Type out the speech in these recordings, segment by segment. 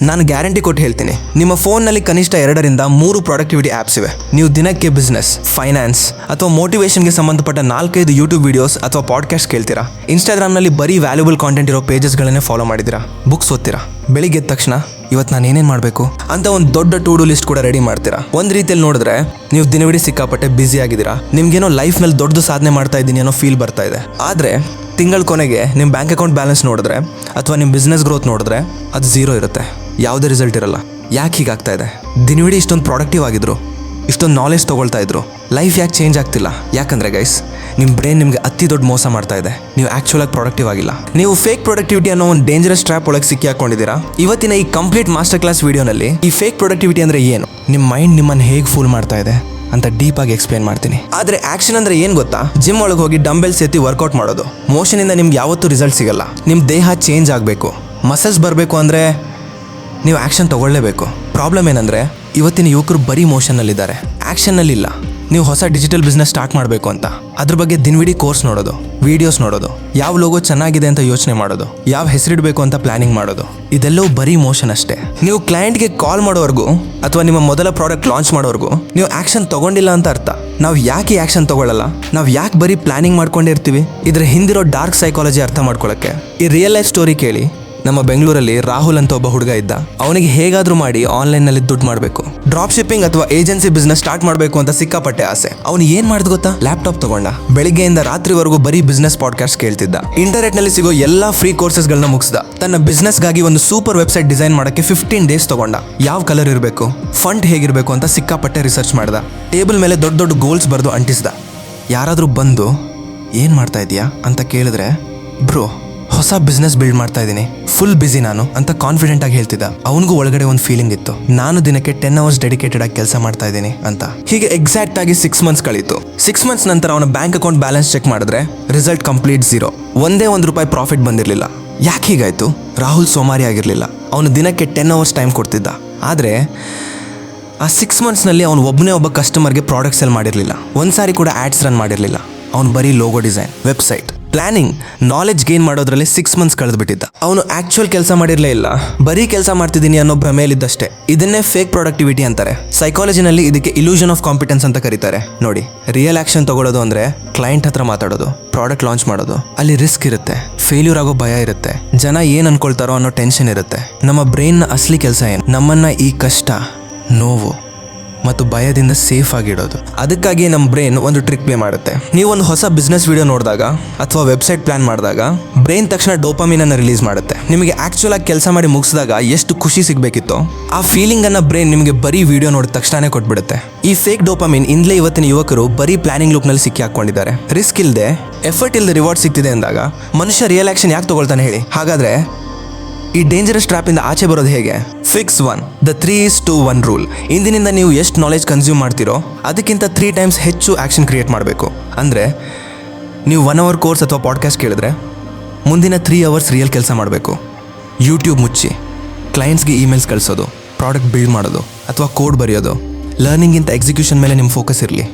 ನಾನು ಗ್ಯಾರಂಟಿ ಕೊಟ್ಟು ಹೇಳ್ತೀನಿ, ನಿಮ್ಮ ಫೋನ್ನಲ್ಲಿ ಕನಿಷ್ಠ 2ರಿಂದ 3 ಪ್ರೊಡಕ್ಟಿವಿಟಿ ಆ್ಯಪ್ಸ್ ಇವೆ. ನೀವು ದಿನಕ್ಕೆ ಬಿಸ್ನೆಸ್, ಫೈನಾನ್ಸ್ ಅಥವಾ ಮೋಟಿವೇಶನ್ಗೆ ಸಂಬಂಧಪಟ್ಟ 4-5 ಯೂಟ್ಯೂಬ್ ವಿಡಿಯೋಸ್ ಅಥವಾ ಪಾಡ್ಕಾಸ್ಟ್ ಕೇಳ್ತೀರಾ. ಇನ್ಸ್ಟಾಗ್ರಾಮ್ನಲ್ಲಿ ಬರೀ ವ್ಯಾಲ್ಯೂಬಲ್ ಕಾಂಟೆಂಟ್ ಇರೋ ಪೇಜಸ್ಗಳನ್ನೇ ಫಾಲೋ ಮಾಡಿದ್ದೀರಾ. ಬುಕ್ಸ್ ಓದ್ತೀರಾ. ಬೆಳಿಗ್ಗೆ ಎದ್ದ ತಕ್ಷಣ ಇವತ್ತು ನಾನು ಏನೇನು ಮಾಡಬೇಕು ಅಂತ ಒಂದು ದೊಡ್ಡ ಟು ಡೂ ಲಿಸ್ಟ್ ಕೂಡ ರೆಡಿ ಮಾಡ್ತೀರಾ. ಒಂದು ರೀತಿಯಲ್ಲಿ ನೋಡಿದ್ರೆ ನೀವು ದಿನವಿಡೀ ಸಿಕ್ಕಾಪಟ್ಟೆ ಬ್ಯುಸಿ ಆಗಿದ್ದೀರಾ. ನಿಮ್ಗೇನೋ ಲೈಫ್ನಲ್ಲಿ ದೊಡ್ಡ ಸಾಧನೆ ಮಾಡ್ತಾ ಇದ್ದೀನಿ ಅನ್ನೋ ಫೀಲ್ ಬರ್ತಾ ಇದೆ. ಆದರೆ ತಿಂಗಳ ಕೊನೆಗೆ ನಿಮ್ಮ ಬ್ಯಾಂಕ್ ಅಕೌಂಟ್ ಬ್ಯಾಲೆನ್ಸ್ ನೋಡಿದ್ರೆ ಅಥವಾ ನಿಮ್ಮ ಬಿಸ್ನೆಸ್ ಗ್ರೋತ್ ನೋಡಿದ್ರೆ ಅದು 0 ಇರುತ್ತೆ. ಯಾವುದೇ ರಿಸಲ್ಟ್ ಇರಲ್ಲ. ಯಾಕೆ ಹೀಗಾಗ್ತಾ ಇದೆ? ದಿನವಿಡೀ ಇಷ್ಟೊಂದು ಪ್ರೊಡಕ್ಟಿವ್ ಆಗಿದ್ರು, ಇಷ್ಟೊಂದು ನಾಲೆಜ್ ತೊಗೊಳ್ತಾ ಇದ್ರು, ಲೈಫ್ ಯಾಕೆ ಚೇಂಜ್ ಆಗ್ತಿಲ್ಲ? ಯಾಕಂದರೆ ಗೈಸ್, ನಿಮ್ಮ ಬ್ರೈನ್ ನಿಮಗೆ ಅತಿ ದೊಡ್ಡ ಮೋಸ ಮಾಡ್ತಾ ಇದೆ. ನೀವು ಆ್ಯಕ್ಚುಲಾಗಿ ಪ್ರೊಡಕ್ಟಿವ್ ಆಗಿಲ್ಲ. ನೀವು ಫೇಕ್ ಪ್ರೊಡಕ್ಟಿವಿಟಿ ಅನ್ನೋ ಒಂದು ಡೇಂಜರಸ್ ಟ್ರ್ಯಾಪ್ ಒಳಗೆ ಸಿಕ್ಕಿ ಹಾಕೊಂಡಿದ್ದೀರಾ. ಇವತ್ತಿನ ಈ ಕಂಪ್ಲೀಟ್ ಮಾಸ್ಟರ್ ಕ್ಲಾಸ್ ವಿಡಿಯೋನಲ್ಲಿ ಈ ಫೇಕ್ ಪ್ರೊಡಕ್ಟಿವಿಟಿ ಅಂದರೆ ಏನು, ನಿಮ್ಮ ಮೈಂಡ್ ನಿಮ್ಮನ್ನು ಹೇಗೆ ಫೂಲ್ ಮಾಡ್ತಾ ಇದೆ ಅಂತ ಡೀಪಾಗಿ ಎಕ್ಸ್ಪ್ಲೇನ್ ಮಾಡ್ತೀನಿ. ಆದರೆ ಆ್ಯಕ್ಷನ್ ಅಂದರೆ ಏನು ಗೊತ್ತಾ? ಜಿಮ್ ಒಳಗೆ ಹೋಗಿ ಡಂಬೆಲ್ಸ್ ಎತ್ತಿ ವರ್ಕೌಟ್ ಮಾಡೋದು. ಮೋಷನಿಂದ ನಿಮ್ಗೆ ಯಾವತ್ತೂ ರಿಸಲ್ಟ್ ಸಿಗಲ್ಲ. ನಿಮ್ಮ ದೇಹ ಚೇಂಜ್ ಆಗಬೇಕು, ಮಸಲ್ಸ್ ಬರಬೇಕು ಅಂದರೆ ನೀವು ಆ್ಯಕ್ಷನ್ ತೊಗೊಳ್ಳೇಬೇಕು. ಪ್ರಾಬ್ಲಮ್ ಏನಂದರೆ ಇವತ್ತಿನ ಯುವಕರು ಬರೀ ಮೋಷನ್ನಲ್ಲಿದ್ದಾರೆ, ಆ್ಯಕ್ಷನ್ನಲ್ಲಿಲ್ಲ. ನೀವು ಹೊಸ ಡಿಜಿಟಲ್ ಬಿಸ್ನೆಸ್ ಸ್ಟಾರ್ಟ್ ಮಾಡಬೇಕು ಅಂತ ಅದ್ರ ಬಗ್ಗೆ ದಿನವಿಡೀ ಕೋರ್ಸ್ ನೋಡೋದು, ವಿಡಿಯೋಸ್ ನೋಡೋದು, ಯಾವ ಲೋಗೋ ಚೆನ್ನಾಗಿದೆ ಅಂತ ಯೋಚನೆ ಮಾಡೋದು, ಯಾವ ಹೆಸರಿಡಬೇಕು ಅಂತ ಪ್ಲಾನಿಂಗ್ ಮಾಡೋದು, ಇದೆಲ್ಲವೂ ಬರೀ ಮೋಷನ್ ಅಷ್ಟೇ. ನೀವು ಕ್ಲೈಂಟ್ಗೆ ಕಾಲ್ ಮಾಡೋವರೆಗೂ ಅಥವಾ ನಿಮ್ಮ ಮೊದಲ ಪ್ರಾಡಕ್ಟ್ ಲಾಂಚ್ ಮಾಡೋವರೆಗೂ ನೀವು ಆ್ಯಕ್ಷನ್ ತೊಗೊಂಡಿಲ್ಲ ಅಂತ ಅರ್ಥ. ನಾವು ಯಾಕೆ ಆ್ಯಕ್ಷನ್ ತೊಗೊಳ್ಳಲ್ಲ? ನಾವು ಯಾಕೆ ಬರೀ ಪ್ಲಾನಿಂಗ್ ಮಾಡ್ಕೊಂಡಿರ್ತೀವಿ? ಇದ್ರ ಹಿಂದಿರೋ ಡಾರ್ಕ್ ಸೈಕಾಲಜಿ ಅರ್ಥ ಮಾಡ್ಕೊಳ್ಳೋಕ್ಕೆ ಈ ರಿಯಲ್ ಲೈಫ್ ಸ್ಟೋರಿ ಕೇಳಿ. ನಮ್ಮ ಬೆಂಗಳೂರಲ್ಲಿ ರಾಹುಲ್ ಅಂತ ಒಬ್ಬ ಹುಡುಗ ಇದ್ದ. ಅವನಿಗೆ ಹೇಗಾದರೂ ಮಾಡಿ ಆನ್ಲೈನ್ನಲ್ಲಿ ದುಡ್ಡು ಮಾಡಬೇಕು, ಡ್ರಾಪ್ ಶಿಪ್ಪಿಂಗ್ ಅಥವಾ ಏಜೆನ್ಸಿ ಬಿಸ್ನೆಸ್ ಸ್ಟಾರ್ಟ್ ಮಾಡಬೇಕು ಅಂತ ಸಿಕ್ಕಾಪಟ್ಟೆ ಆಸೆ. ಅವನು ಏನು ಮಾಡಿದ್ ಗೊತ್ತಾ? ಲ್ಯಾಪ್ಟಾಪ್ ತಗೊಂಡ, ಬೆಳಿಗ್ಗೆಯಿಂದ ರಾತ್ರಿವರೆಗೂ ಬರೀ ಬಿಸ್ನೆಸ್ ಪಾಡ್ಕಾಸ್ಟ್ ಕೇಳ್ತಿದ್ದ. ಇಂಟರ್ನೆಟ್ನಲ್ಲಿ ಸಿಗೋ ಎಲ್ಲ ಫ್ರೀ ಕೋರ್ಸಸ್ಗಳನ್ನ ಮುಗಿಸ್ದ. ತನ್ನ ಬಿಸ್ನೆಸ್ಗಾಗಿ ಒಂದು ಸೂಪರ್ ವೆಬ್ಸೈಟ್ ಡಿಸೈನ್ ಮಾಡೋಕ್ಕೆ 15 ಡೇಸ್ ತಗೊಂಡ. ಯಾವ ಕಲರ್ ಇರಬೇಕು, ಫಂಟ್ ಹೇಗಿರಬೇಕು ಅಂತ ಸಿಕ್ಕಾಪಟ್ಟೆ ರಿಸರ್ಚ್ ಮಾಡ್ದ. ಟೇಬಲ್ ಮೇಲೆ ದೊಡ್ಡ ದೊಡ್ಡ ಗೋಲ್ಸ್ ಬರೆದು ಅಂಟಿಸ್ದ. ಯಾರಾದರೂ ಬಂದು ಏನು ಮಾಡ್ತಾ ಇದೀಯಾ ಅಂತ ಕೇಳಿದ್ರೆ, ಬ್ರೋ ಹೊಸ ಬಿಸ್ನೆಸ್ ಬಿಲ್ಡ್ ಮಾಡ್ತಾ ಇದ್ದೀನಿ, ಫುಲ್ ಬಿಸಿ ನಾನು ಅಂತ ಕಾನ್ಫಿಡೆಂಟ್ ಆಗಿ ಹೇಳ್ತಿದ್ದ. ಅವನಿಗೂ ಒಳಗಡೆ ಒಂದು ಫೀಲಿಂಗ್ ಇತ್ತು, ನಾನು ದಿನಕ್ಕೆ 10 ಅವರ್ಸ್ ಡೆಡಿಕೇಟೆಡ್ ಆಗಿ ಕೆಲಸ ಮಾಡ್ತಾ ಇದ್ದೀನಿ ಅಂತ. ಹೀಗೆ ಎಕ್ಸಾಕ್ಟ್ ಆಗಿ 6 ಮಂತ್ಸ್ ಕಳೀತು. 6 ಮಂತ್ಸ್ ನಂತರ ಅವನ ಬ್ಯಾಂಕ್ ಅಕೌಂಟ್ ಬ್ಯಾಲೆನ್ಸ್ ಚೆಕ್ ಮಾಡಿದ್ರೆ ರಿಸಲ್ಟ್ ಕಂಪ್ಲೀಟ್ 0. ಒಂದೇ ₹1 ಪ್ರಾಫಿಟ್ ಬಂದಿರಲಿಲ್ಲ. ಯಾಕೆ ಹೀಗಾಯ್ತು? ರಾಹುಲ್ ಸೋಮಾರಿ ಆಗಿರಲಿಲ್ಲ. ಅವನು ದಿನಕ್ಕೆ 10 ಅವರ್ಸ್ ಟೈಮ್ ಕೊಡ್ತಿದ್ದ. ಆದರೆ ಆ 6 ಮಂತ್ಸ್ನಲ್ಲಿ ಅವನು ಒಬ್ಬ ಕಸ್ಟಮರ್ಗೆ ಪ್ರಾಡಕ್ಟ್ ಸೆಲ್ ಮಾಡಿರಲಿಲ್ಲ. ಒಂದ್ಸಾರಿ ಕೂಡ ಆ್ಯಡ್ಸ್ ರನ್ ಮಾಡಿರಲಿಲ್ಲ. ಅವನು ಬರೀ logo design, website, planning, knowledge gain ಮಾಡೋದ್ರಲ್ಲಿ 6 ಮಂತ್ಸ್ ಕಳೆದುಬಿಟ್ಟಿದ್ದ. ಅವನು ಆ್ಯಕ್ಚುಯಲ್ ಕೆಲಸ ಮಾಡಿರಲೇ ಇಲ್ಲ, ಬರೀ ಕೆಲಸ ಮಾಡ್ತಿದ್ದೀನಿ ಅನ್ನೋ ಭ್ರಮೆಯಲ್ಲಿದ್ದಷ್ಟೇ. ಇದನ್ನೇ ಫೇಕ್ ಪ್ರೊಡಕ್ಟಿವಿಟಿ ಅಂತಾರೆ. ಸೈಕಾಲಜಿನಲ್ಲಿ ಇದಕ್ಕೆ ಇಲ್ಯೂಷನ್ ಆಫ್ ಕಾಂಪಿಟೆನ್ಸ್ ಅಂತ ಕರೀತಾರೆ. ನೋಡಿ, ರಿಯಲ್ ಆ್ಯಕ್ಷನ್ ತಗೊಳ್ಳೋದು ಅಂದರೆ ಕ್ಲೈಂಟ್ ಹತ್ರ ಮಾತಾಡೋದು, ಪ್ರಾಡಕ್ಟ್ ಲಾಂಚ್ ಮಾಡೋದು. ಅಲ್ಲಿ ರಿಸ್ಕ್ ಇರುತ್ತೆ, ಫೇಲ್ಯೂರ್ ಆಗೋ ಭಯ ಇರುತ್ತೆ, ಜನ ಏನು ಅನ್ಕೊಳ್ತಾರೋ ಅನ್ನೋ ಟೆನ್ಷನ್ ಇರುತ್ತೆ. ನಮ್ಮ ಬ್ರೈನ್ನ ಅಸಲಿ ಕೆಲಸ ಏನು? ನಮ್ಮನ್ನು ಈ ಕಷ್ಟ, ನೋವು ಮತ್ತು ಭಯದಿಂದ ಸೇಫ್ ಆಗಿಡೋದು. ಅದಕ್ಕಾಗಿ ನಮ್ಮ ಬ್ರೈನ್ ಒಂದು ಟ್ರಿಕ್ ಪ್ಲೇ ಮಾಡುತ್ತೆ. ನೀವು ಒಂದು ಹೊಸ ಬಿಸ್ನೆಸ್ ವಿಡಿಯೋ ನೋಡಿದಾಗ ಅಥವಾ ವೆಬ್ಸೈಟ್ ಪ್ಲಾನ್ ಮಾಡಿದಾಗ ಬ್ರೈನ್ ತಕ್ಷಣ ಡೋಪಾಮಿನನ್ನು ರಿಲೀಸ್ ಮಾಡುತ್ತೆ. ನಿಮಗೆ ಆ್ಯಕ್ಚುಲ್ ಆಗಿ ಕೆಲಸ ಮಾಡಿ ಮುಗಿಸಿದಾಗ ಎಷ್ಟು ಖುಷಿ ಸಿಗಬೇಕಿತ್ತೋ ಆ ಫೀಲಿಂಗನ್ನು ಬ್ರೈನ್ ನಿಮಗೆ ಬರೀ ವಿಡಿಯೋ ನೋಡಿದ ತಕ್ಷಣನೇ ಕೊಟ್ಬಿಡುತ್ತೆ. ಈ ಫೇಕ್ ಡೋಪಾಮಿನ್ ಇಂದಲೇ ಇವತ್ತಿನ ಯುವಕರು ಬರೀ ಪ್ಲಾನಿಂಗ್ ಲೂಪ್ನಲ್ಲಿ ಸಿಕ್ಕಿ ಹಾಕೊಂಡಿದ್ದಾರೆ. ರಿಸ್ಕ್ ಇಲ್ಲದೆ, ಎಫರ್ಟ್ ಇಲ್ಲದೆ ರಿವಾರ್ಡ್ ಸಿಗ್ತಿದೆ ಅಂದಾಗ ಮನುಷ್ಯ ರಿಯಲ್ ಆ್ಯಕ್ಷನ್ ಯಾಕೆ ತಗೊಳ್ತಾನೆ ಹೇಳಿ? ಹಾಗಾದರೆ ಈ ಡೇಂಜರಸ್ ಟ್ರ್ಯಾಪಿಂದ ಆಚೆ ಬರೋದು ಹೇಗೆ? Fix 1 the 3:1 rule. ಇಂದಿನಿಂದ ನೀವು ಎಷ್ಟು ನಾಲೆಜ್ ಕನ್ಸ್ಯೂಮ್ ಮಾಡ್ತೀರೋ ಅದಕ್ಕಿಂತ 3 ಟೈಮ್ಸ್ ಹೆಚ್ಚು ಆ್ಯಕ್ಷನ್ ಕ್ರಿಯೇಟ್ ಮಾಡಬೇಕು. ಅಂದರೆ ನೀವು 1 ಅವರ್ ಕೋರ್ಸ್ ಅಥವಾ ಪಾಡ್ಕಾಸ್ಟ್ ಕೇಳಿದ್ರೆ ಮುಂದಿನ 3 ಅವರ್ಸ್ ರಿಯಲ್ ಕೆಲಸ ಮಾಡಬೇಕು. ಯೂಟ್ಯೂಬ್ ಮುಚ್ಚಿ ಕ್ಲೈಂಟ್ಸ್ಗೆ ಇಮೇಲ್ಸ್ ಕಳಿಸೋದು, ಪ್ರಾಡಕ್ಟ್ ಬಿಲ್ಡ್ ಮಾಡೋದು ಅಥವಾ ಕೋಡ್ ಬರೆಯೋದು. ಲರ್ನಿಂಗಿಂತ ಎಕ್ಸಿಕ್ಯೂಷನ್ ಮೇಲೆ ನಿಮ್ಮ ಫೋಕಸ್ ಇರಲಿ.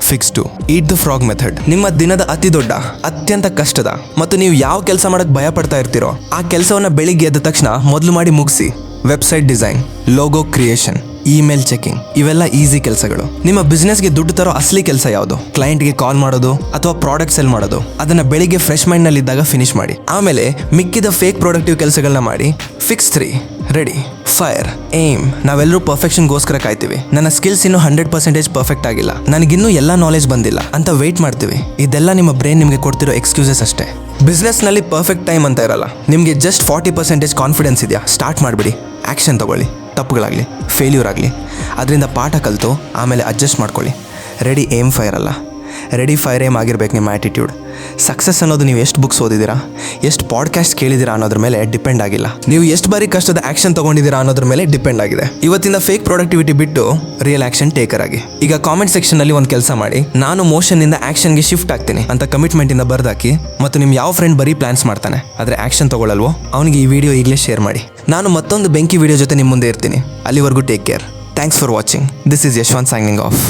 Fix 2 eat the frog method. ನಿಮ್ಮ ದಿನದ ಅತಿ ದೊಡ್ಡ, ಅತ್ಯಂತ ಕಷ್ಟದ ಮತ್ತು ನೀವು ಯಾವ ಕೆಲಸ ಮಾಡೋಕ್ಕೆ ಭಯ ಪಡ್ತಾ ಇರ್ತೀರೋ ಆ ಕೆಲಸವನ್ನು ಬೆಳಿಗ್ಗೆ ಎದ್ದ ತಕ್ಷಣ ಮೊದಲು ಮಾಡಿ ಮುಗಿಸಿ. Website design, logo creation, email checking, ಇವೆಲ್ಲ ಈಸಿ ಕೆಲಸಗಳು. ನಿಮ್ಮ ಬಿಸ್ನೆಸ್ಗೆ ದುಡ್ಡು ತರೋ ಅಸಲಿ ಕೆಲಸ ಯಾವುದು? ಕ್ಲೈಂಟ್ಗೆ ಕಾಲ್ ಮಾಡೋದು ಅಥವಾ ಪ್ರಾಡಕ್ಟ್ ಸೆಲ್ ಮಾಡೋದು. ಅದನ್ನು ಬೆಳಿಗ್ಗೆ ಫ್ರೆಶ್ ಮೈಂಡ್ನಲ್ಲಿದ್ದಾಗ ಫಿನಿಶ್ ಮಾಡಿ. ಆಮೇಲೆ ಮಿಕ್ಕಿದ ಫೇಕ್ ಪ್ರೊಡಕ್ಟಿವ್ ಕೆಲಸಗಳನ್ನ ಮಾಡಿ. Fix 3 ready, fire, aim. ನಾವೆಲ್ಲರೂ ಪರ್ಫೆಕ್ಷನ್ಗೋಸ್ಕರ ಕಾಯ್ತೀವಿ. ನನ್ನ ಸ್ಕಿಲ್ಸ್ ಇನ್ನೂ 100% ಪರ್ಫೆಕ್ಟ್ ಆಗಿಲ್ಲ, ನನಗಿನ್ನೂ ಎಲ್ಲ ನಾಲೆಜ್ ಬಂದಿಲ್ಲ ಅಂತ ವೆಯ್ಟ್ ಮಾಡ್ತೀವಿ. ಇದೆಲ್ಲ ನಿಮ್ಮ ಬ್ರೈನ್ ನಿಮಗೆ ಕೊಡ್ತಿರೋ ಎಕ್ಸ್ಕ್ಯೂಸಸ್ ಅಷ್ಟೇ. ಬಿಸ್ನೆಸ್ನಲ್ಲಿ ಪರ್ಫೆಕ್ಟ್ ಟೈಮ್ ಅಂತ ಇರಲ್ಲ. ನಿಮಗೆ ಜಸ್ಟ್ 40% ಕಾನ್ಫಿಡೆನ್ಸ್ ಇದೆಯಾ? ಸ್ಟಾರ್ಟ್ ಮಾಡಿಬಿಡಿ. ಆ್ಯಕ್ಷನ್ ತೊಗೊಳ್ಳಿ. ತಪ್ಪುಗಳಾಗಲಿ, ಫೇಲ್ಯೂರ್ ಆಗಲಿ, ಅದರಿಂದ ಪಾಠ ಕಲಿತು ಆಮೇಲೆ ಅಡ್ಜಸ್ಟ್ ಮಾಡ್ಕೊಳ್ಳಿ. ರೆಡಿ ಏಮ್ ಫೈರ್ ಅಲ್ಲ, ರೆಡಿ ಫೈರ್ ಏಮ್ ಆಗಿರ್ಬೇಕು ನಿಮ್ಮ ಆ್ಯಟಿಟ್ಯೂಡ್. ಸಕ್ಸಸ್ ಅನ್ನೋದು ನೀವು ಎಷ್ಟು ಬುಕ್ಸ್ ಓದಿದ್ದೀರಾ, ಎಷ್ಟು ಪಾಡ್ಕಾಸ್ಟ್ ಕೇಳಿದ್ದೀರಾ ಅನ್ನೋದ್ರ ಮೇಲೆ ಡಿಪೆಂಡ್ ಆಗಿಲ್ಲ. ನೀವು ಎಷ್ಟು ಬಾರಿ ಕಷ್ಟದ ಆ್ಯಕ್ಷನ್ ತೊಗೊಂಡಿದ್ದೀರಾ ಅನ್ನೋದ್ರ ಮೇಲೆ ಡಿಪೆಂಡ್ ಆಗಿದೆ. ಇವತ್ತಿಂದ ಫೇಕ್ ಪ್ರೊಡಕ್ಟಿವಿಟಿ ಬಿಟ್ಟು ರಿಯಲ್ ಆ್ಯಕ್ಷನ್ ಟೇಕರ್ ಆಗಿ. ಈಗ ಕಾಮೆಂಟ್ ಸೆಕ್ಷನ್ನಲ್ಲಿ ಒಂದು ಕೆಲಸ ಮಾಡಿ, ನಾನು ಮೋಷನ್ನಿಂದ ಆ್ಯಕ್ಷನ್ಗೆ ಶಿಫ್ಟ್ ಆಗ್ತೀನಿ ಅಂತ ಕಮಿಟ್ಮೆಂಟಿಂದ ಬರ್ದಾಕಿ. ಮತ್ತು ನಿಮ್ಮ ಯಾವ ಫ್ರೆಂಡ್ ಬರೀ ಪ್ಲಾನ್ಸ್ ಮಾಡ್ತಾನೆ ಆದರೆ ಆ್ಯಕ್ಷನ್ ತೊಗೊಳ್ಳಲ್ವೋ ಅವನಿಗೆ ಈ ವಿಡಿಯೋ ಈಗಲೇ ಶೇರ್ ಮಾಡಿ. ನಾನು ಮತ್ತೊಂದು ಬೆಂಕಿ ವಿಡಿಯೋ ಜೊತೆ ನಿಮ್ಮ ಮುಂದೆ ಇರ್ತೀನಿ. ಅಲ್ಲಿವರೆಗೂ take care. Thanks for watching. This is Yashwant signing off.